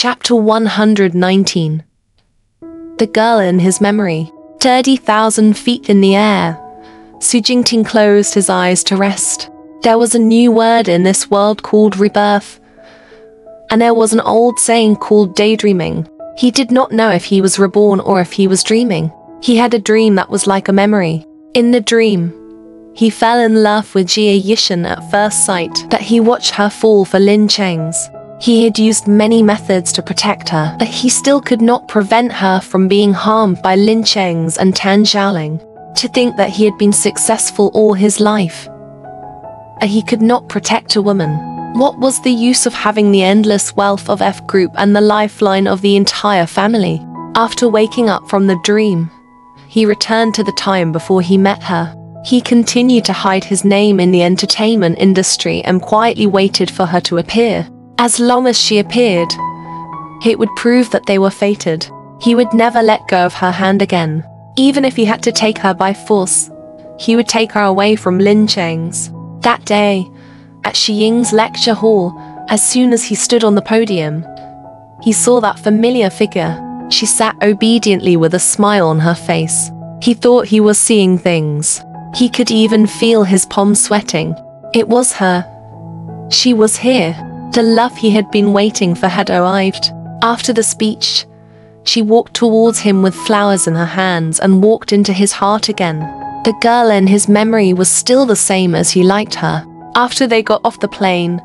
Chapter 119. The girl in his memory. 30,000 feet in the air. Su Jingting closed his eyes to rest. There was a new word in this world called rebirth. And there was an old saying called daydreaming. He did not know if he was reborn or if he was dreaming. He had a dream that was like a memory. In the dream, he fell in love with Jia Yishan at first sight, that he watched her fall for Lin Cheng's. He had used many methods to protect her, but he still could not prevent her from being harmed by Lin Cheng's and Tan Xiaoling. To think that he had been successful all his life, and he could not protect a woman. What was the use of having the endless wealth of F Group and the lifeline of the entire family? After waking up from the dream, he returned to the time before he met her. He continued to hide his name in the entertainment industry and quietly waited for her to appear. As long as she appeared, it would prove that they were fated. He would never let go of her hand again. Even if he had to take her by force, he would take her away from Lin Cheng's. That day, at Shi Ying's lecture hall, as soon as he stood on the podium, he saw that familiar figure. She sat obediently with a smile on her face. He thought he was seeing things. He could even feel his palms sweating. It was her. She was here. The love he had been waiting for had arrived. After the speech, she walked towards him with flowers in her hands and walked into his heart again. The girl in his memory was still the same as he liked her. After they got off the plane,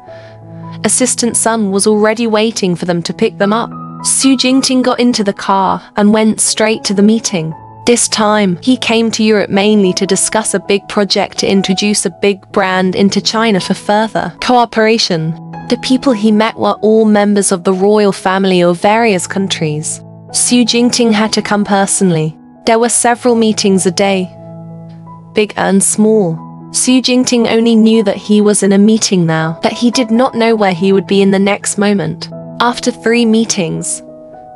Assistant Sun was already waiting for them to pick them up. Su Jingting got into the car and went straight to the meeting. This time, he came to Europe mainly to discuss a big project to introduce a big brand into China for further cooperation. The people he met were all members of the royal family of various countries. Su Jingting had to come personally. There were several meetings a day, big and small. Su Jingting only knew that he was in a meeting now, that he did not know where he would be in the next moment. After 3 meetings,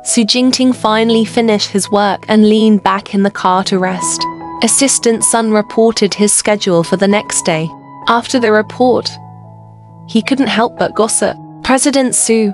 Su Jingting finally finished his work and leaned back in the car to rest. Assistant Sun reported his schedule for the next day. After the report, he couldn't help but gossip. President Su,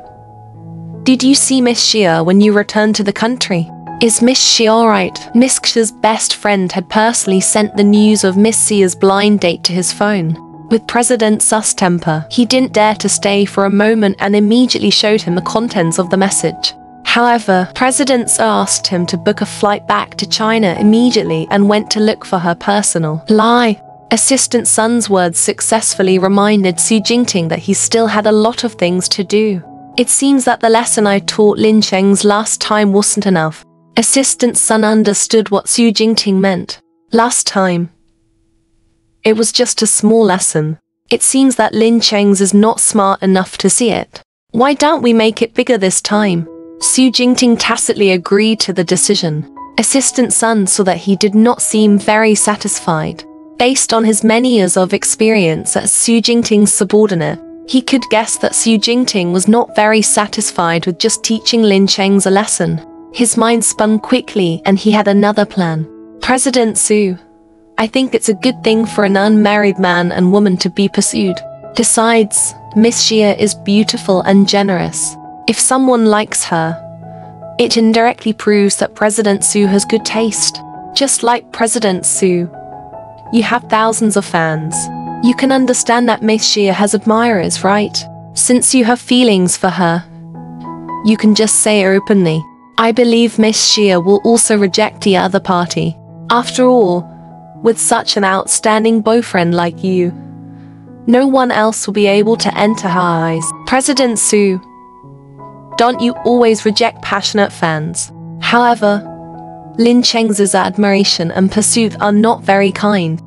did you see Miss Xia when you returned to the country? Is Miss Xia alright? Miss Xia's best friend had personally sent the news of Miss Xia's blind date to his phone. With President Su's temper, he didn't dare to stay for a moment and immediately showed him the contents of the message. However, President Su asked him to book a flight back to China immediately and went to look for her personal lie. Assistant Sun's words successfully reminded Su Jingting that he still had a lot of things to do. It seems that the lesson I taught Lin Cheng's last time wasn't enough. Assistant Sun understood what Su Jingting meant. Last time, it was just a small lesson. It seems that Lin Cheng's is not smart enough to see it. Why don't we make it bigger this time? Su Jingting tacitly agreed to the decision. Assistant Sun saw that he did not seem very satisfied. Based on his many years of experience as Su Jingting's subordinate, he could guess that Su Jingting was not very satisfied with just teaching Lin Cheng's a lesson. His mind spun quickly and he had another plan. President Su, I think it's a good thing for an unmarried man and woman to be pursued. Besides, Miss Xia is beautiful and generous. If someone likes her, it indirectly proves that President Su has good taste. Just like President Su, you have thousands of fans. You can understand that Miss Xia has admirers, right? Since you have feelings for her, you can just say it openly. I believe Miss Xia will also reject the other party. After all, with such an outstanding boyfriend like you, no one else will be able to enter her eyes. President Su, don't you always reject passionate fans? However, Lin Cheng's admiration and pursuit are not very kind.